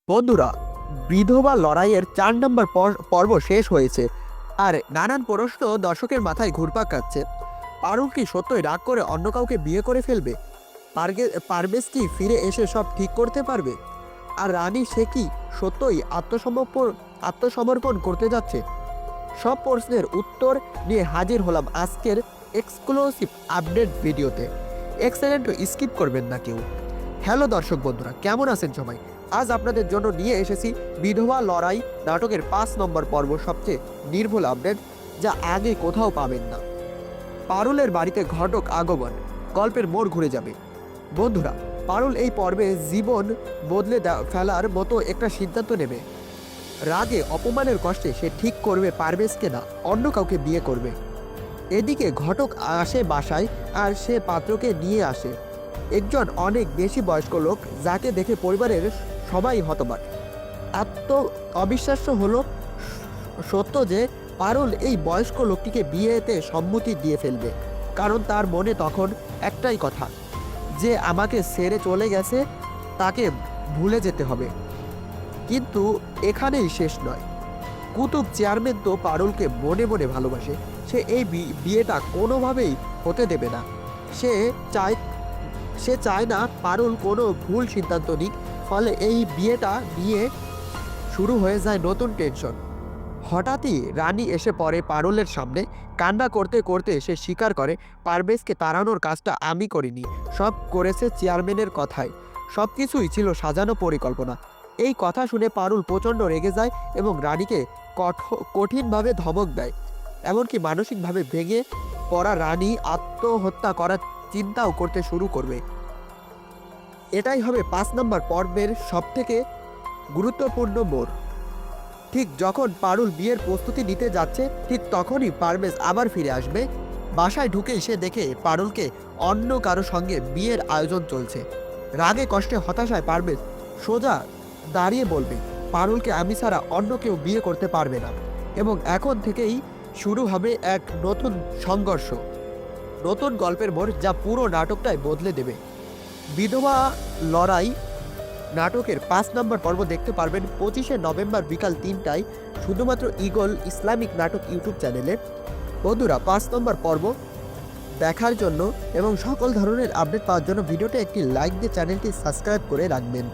বন্ধুরা, বিধবা লড়াইয়ের ৪ নম্বর পর্ব শেষ হয়েছে। আর নানান প্রশ্ন দর্শকের মাথায় ঘুরপাক খাচ্ছে। পারুল কি সত্যই রাগ করে অন্য কাউকে বিয়ে করে ফেলবে? পারভেজ কি ফিরে এসে সব ঠিক করতে পারবে? আর রানী, সে কি সত্যই আত্মসমর্পণ করতে যাচ্ছে? সব প্রশ্নের উত্তর নিয়ে হাজির হলাম আজকের এক্সক্লুসিভ আপডেট ভিডিওতে। এক্সেলেন্ট, স্কিপ করবেন না কেউ। হ্যালো দর্শক বন্ধুরা, কেমন আছেন সবাই? আজ আপনাদের জন্য নিয়ে এসেছি বিধবা লড়াই নাটকের ৫ নম্বর পর্ব, সবচেয়ে নির্ভুল আপডেট, যা আগে কোথাও পাবেন না। পারুলের বাড়িতে ঘটক আগমন, গল্পের মোড় ঘুরে যাবে। বন্ধুরা, পারুল এই পর্বে জীবন বদলে ফেলার মতো একটা সিদ্ধান্ত নেবে। রাগে অপমানের কষ্টে সে ঠিক করবে পারভেজকে না, অন্য কাউকে বিয়ে করবে। এদিকে ঘটক আসে বাসায়, আর সে পাত্রকে নিয়ে আসে। একজন অনেক বেশি বয়স্ক লোক, যাকে দেখে পরিবারের সবাই হতবাক। অবিশ্বাস্য হলো সত্য যে পারুল এই বয়স্ক লোকটিকে বিয়েতে সম্মতি দিয়ে ফেলবে, কারণ তার মনে তখন একটাই কথা, যে আমাকে ছেড়ে চলে গেছে, তাকে ভুলে যেতে হবে। কিন্তু এখানেই শেষ নয়। কুতুব চেয়ারম্যান তো পারুলকে মনে মনে ভালোবাসে। সে এই বিয়েটা কোনোভাবেই হতে দেবে না। সে চায় সে চায় না পারুল কোনো ভুল সিদ্ধান্ত নিক, ফলে এই বিয়েটা নিয়ে শুরু হয়ে যায় নতুন টেনশন। হঠাৎই রানী এসে পড়ে পারুলের সামনে। কান্না করতে করতে সে স্বীকার করে, পারভেজকে তাড়ানোর কাজটা আমি করিনি, সব করেছে চেয়ারম্যানের কথায়। সব কিছুই ছিল সাজানো পরিকল্পনা। এই কথা শুনে পারুল প্রচণ্ড রেগে যায় এবং রানীকে কঠিনভাবে ধমক দেয়। এমনকি মানসিকভাবে ভেঙে পড়া রানী আত্মহত্যা করার চিন্তাও করতে শুরু করবে। এটাই হবে ৫ নম্বর পর্বের সবথেকে গুরুত্বপূর্ণ মোড়। ঠিক যখন পারুল বিয়ের প্রস্তুতি নিতে যাচ্ছে, ঠিক তখনই পারভেজ আবার ফিরে আসবে। বাসায় ঢুকেই সে দেখে পারুলকে অন্য কারো সঙ্গে বিয়ের আয়োজন চলছে। রাগে কষ্টে হতাশায় পারভেজ সোজা দাঁড়িয়ে বলবে, পারুলকে আমি ছাড়া অন্য কেউ বিয়ে করতে পারবে না, এবং এখন থেকেই শুরু হবে এক নতুন সংঘর্ষ, নতুন গল্পের মোড়, যা পুরো নাটকটাই বদলে দেবে। বিধবা লড়াই নাটকের ৫ নম্বর পর্ব দেখতে পারবেন ২৫শে নভেম্বর বিকাল ৩টায়, শুধুমাত্র ঈগল ইসলামিক নাটক ইউটিউব চ্যানেলে। বন্ধুরা, ৫ নম্বর পর্ব দেখার জন্য এবং সকল ধরনের আপডেট পাওয়ার জন্য ভিডিওতে একটি লাইক দিয়ে চ্যানেলটি সাবস্ক্রাইব করে রাখবেন।